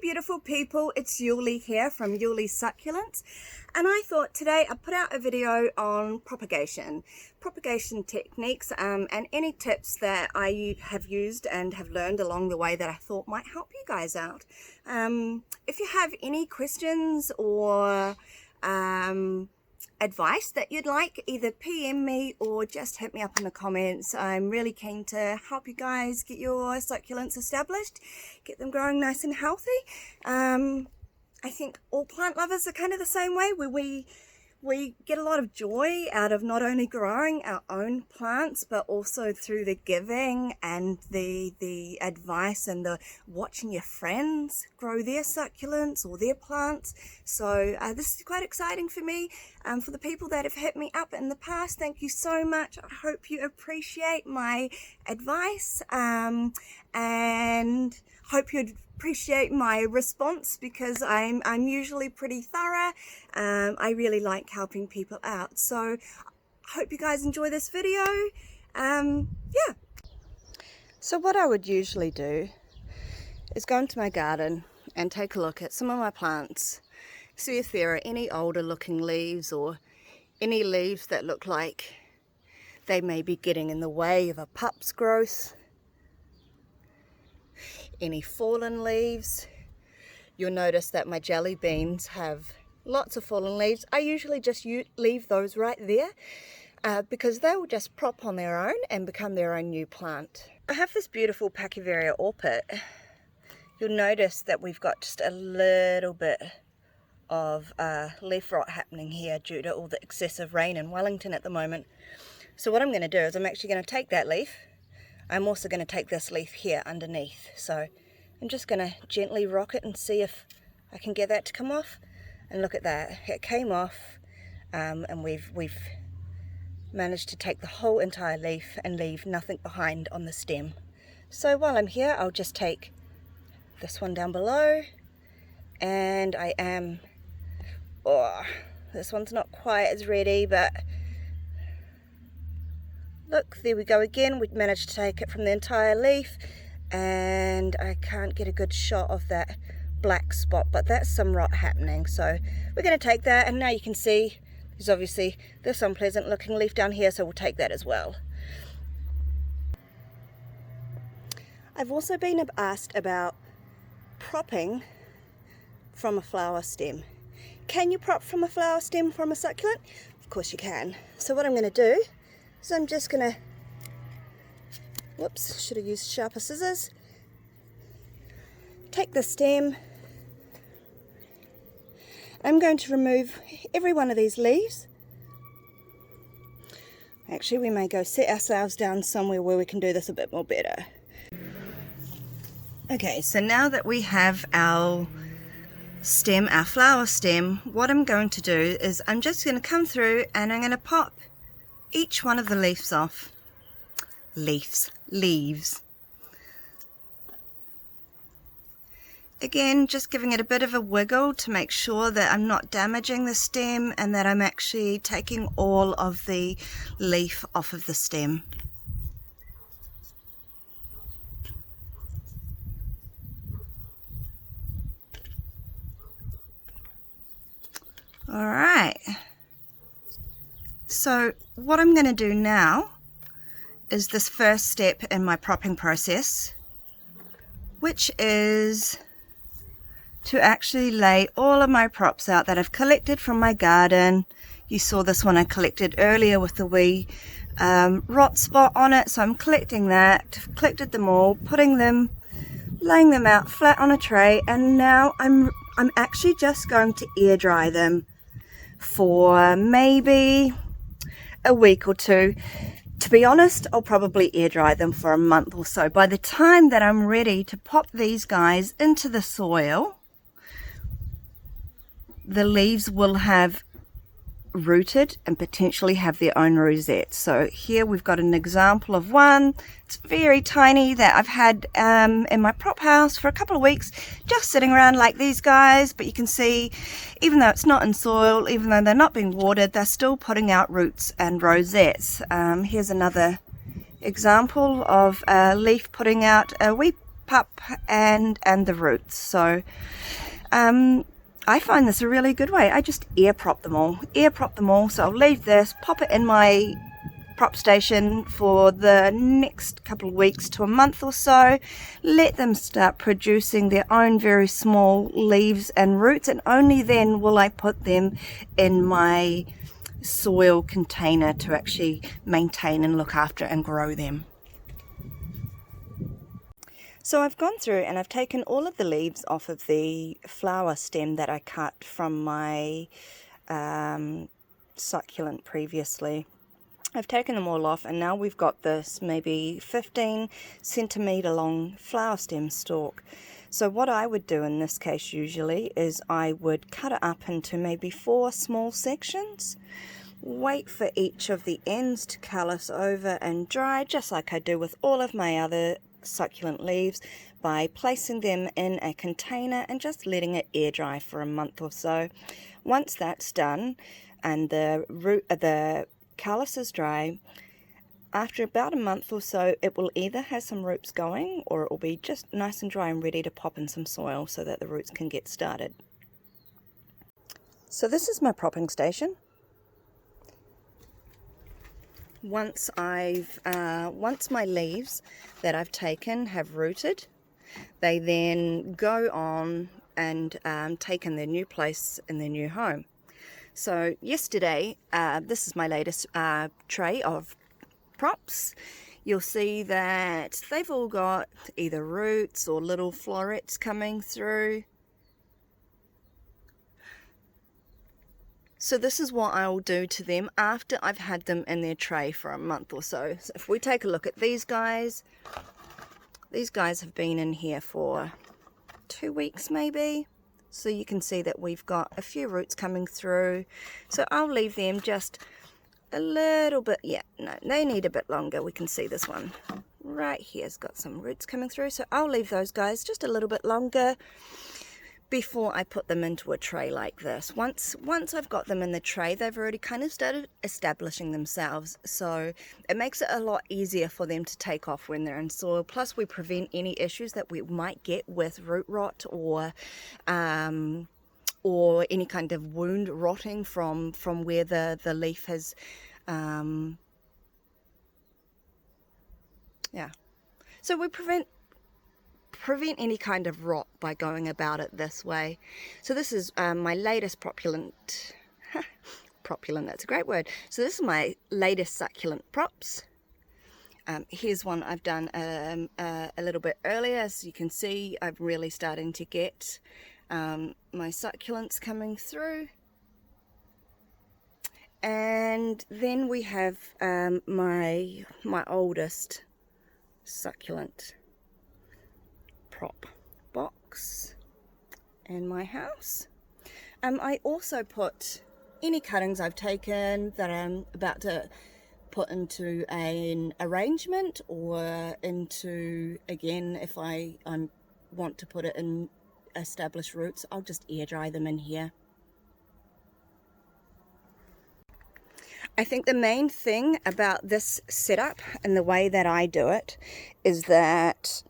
beautiful people, it's Yuli here from Yuli's Succulents, and I thought today I'd put out a video on propagation techniques and any tips that I have used and have learned along the way that I thought might help you guys out. If you have any questions or advice that you'd like, either PM me or just hit me up in the comments. I'm really keen to help you guys get your succulents established, get them growing nice and healthy. I think all plant lovers are kind of the same way, where we get a lot of joy out of not only growing our own plants, but also through the giving and the advice and the watching your friends grow their succulents or their plants. So this is quite exciting for me. For the people that have hit me up in the past, thank you so much. I hope you appreciate my advice and hope you'd appreciate my response, because I'm usually pretty thorough. I really like helping people out, so I hope you guys enjoy this video. Yeah. So what I would usually do is go into my garden and take a look at some of my plants, see if there are any older looking leaves or any leaves that look like they may be getting in the way of a pup's growth. Any fallen leaves. You'll notice that my jelly beans have lots of fallen leaves. I usually just leave those right there because they will just prop on their own and become their own new plant. I have this beautiful Pacuvaria orpit. You'll notice that we've got just a little bit of leaf rot happening here due to all the excessive rain in Wellington at the moment. So what I'm going to do is I'm actually going to take that leaf. I'm also going to take this leaf here underneath, so I'm just going to gently rock it and see if I can get that to come off. And look at that, it came off, and we've managed to take the whole entire leaf and leave nothing behind on the stem. So while I'm here, I'll just take this one down below, and this one's not quite as ready, but look, there we go again. We've managed to take it from the entire leaf, and I can't get a good shot of that black spot, but that's some rot happening. So we're going to take that, and now you can see there's obviously this unpleasant looking leaf down here, so we'll take that as well. I've also been asked about propping from a flower stem. Can you prop from a flower stem from a succulent? Of course you can. So what I'm going to do, so I'm just going to, whoops, should have used sharper scissors. Take the stem. I'm going to remove every one of these leaves. Actually, we may go set ourselves down somewhere where we can do this a bit more better. Okay, so now that we have our stem, our flower stem, what I'm going to do is I'm just going to come through and I'm going to pop each one of the leaves off. Leaves. Again, just giving it a bit of a wiggle to make sure that I'm not damaging the stem and that I'm actually taking all of the leaf off of the stem. All right. So what I'm going to do now is this first step in my propping process, which is to actually lay all of my props out that I've collected from my garden. You saw this one I collected earlier with the wee rot spot on it, so I'm collecting that. I've collected them all, laying them out flat on a tray, and now I'm actually just going to air dry them for maybe a week or two. To be honest, I'll probably air dry them for a month or so. By the time that I'm ready to pop these guys into the soil, the leaves will have rooted and potentially have their own rosettes. So here we've got an example of one. It's very tiny that I've had in my prop house for a couple of weeks, just sitting around like these guys. But you can see, even though it's not in soil, even though they're not being watered, they're still putting out roots and rosettes. Here's another example of a leaf putting out a wee prop up and the roots. So I find this a really good way. I just air prop them all. So I'll leave this, pop it in my prop station for the next couple of weeks to a month or so, let them start producing their own very small leaves and roots, and only then will I put them in my soil container to actually maintain and look after and grow them. So I've gone through and I've taken all of the leaves off of the flower stem that I cut from my succulent previously. I've taken them all off, and now we've got this maybe 15 centimeter long flower stem stalk. So what I would do in this case usually is I would cut it up into maybe 4 small sections, wait for each of the ends to callus over and dry, just like I do with all of my other succulent leaves, by placing them in a container and just letting it air dry for a month or so. Once that's done and the callus is dry, after about a month or so it will either have some roots going, or it will be just nice and dry and ready to pop in some soil so that the roots can get started. So this is my propping station. Once my leaves that I've taken have rooted, they then go on and take in their new place in their new home. So yesterday, this is my latest tray of props. You'll see that they've all got either roots or little florets coming through. So this is what I'll do to them after I've had them in their tray for a month or so. So if we take a look at these guys have been in here for 2 weeks maybe. So you can see that we've got a few roots coming through. So I'll leave them just a little bit. Yeah, no, they need a bit longer. We can see this one right here's got some roots coming through. So I'll leave those guys just a little bit longer before I put them into a tray like this. Once I've got them in the tray, they've already kind of started establishing themselves, so it makes it a lot easier for them to take off when they're in soil. Plus we prevent any issues that we might get with root rot or any kind of wound rotting from where the leaf has so we prevent any kind of rot by going about it this way. So this is my latest propulent. Propulent, that's a great word. So this is my latest succulent props. Here's one I've done a little bit earlier. As you can see, I'm really starting to get my succulents coming through. And then we have my oldest succulent prop box in my house. I also put any cuttings I've taken that I'm about to put into an arrangement, or into, again, if I want to put it in established roots, I'll just air dry them in here. I think the main thing about this setup and the way that I do it is that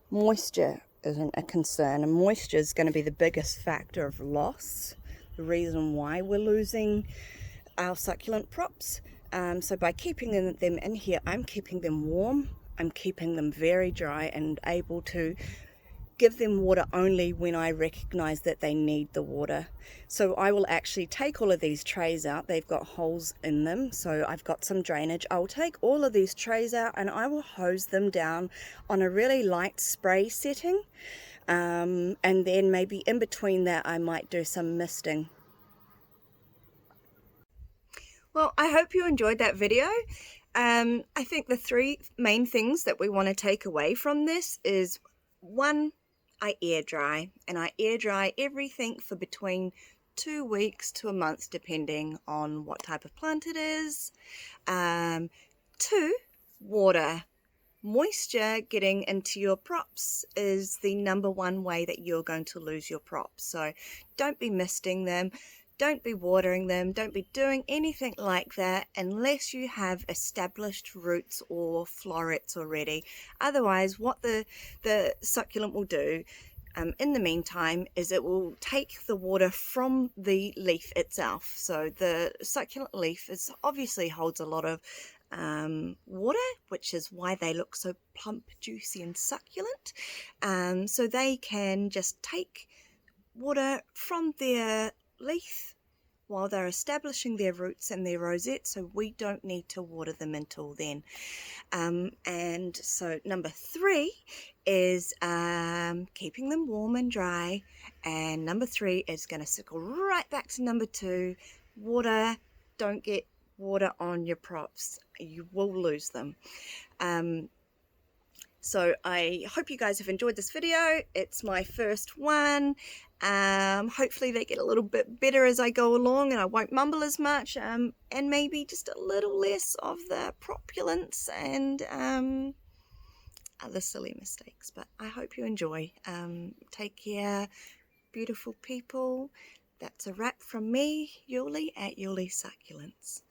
moisture isn't a concern, and moisture is going to be the biggest factor of loss, the reason why we're losing our succulent props. So by keeping them in here, I'm keeping them warm, I'm keeping them very dry and able to give them water only when I recognize that they need the water. So I will actually take all of these trays out. They've got holes in them, so I've got some drainage. I'll take all of these trays out and I will hose them down on a really light spray setting, and then maybe in between that I might do some misting. Well, I hope you enjoyed that video. I think the 3 main things that we want to take away from this is, 1, I air dry, and I air dry everything for between 2 weeks to a month, depending on what type of plant it is. 2, water. Moisture getting into your props is the #1 way that you're going to lose your props. So don't be misting them. don't be watering them, don't be doing anything like that unless you have established roots or florets already. Otherwise, what the succulent will do in the meantime is it will take the water from the leaf itself. So the succulent leaf obviously holds a lot of water, which is why they look so plump, juicy and succulent. So they can just take water from their leaf while they're establishing their roots and their rosette, so we don't need to water them until then. And so number 3 is keeping them warm and dry, and number 3 is going to circle right back to number 2. Water, don't get water on your props, you will lose them. So I hope you guys have enjoyed this video. It's my first one. Hopefully they get a little bit better as I go along and I won't mumble as much, and maybe just a little less of the propulence and other silly mistakes. But I hope you enjoy. Take care, beautiful people. That's a wrap from me, Yuli at Yuli Succulents.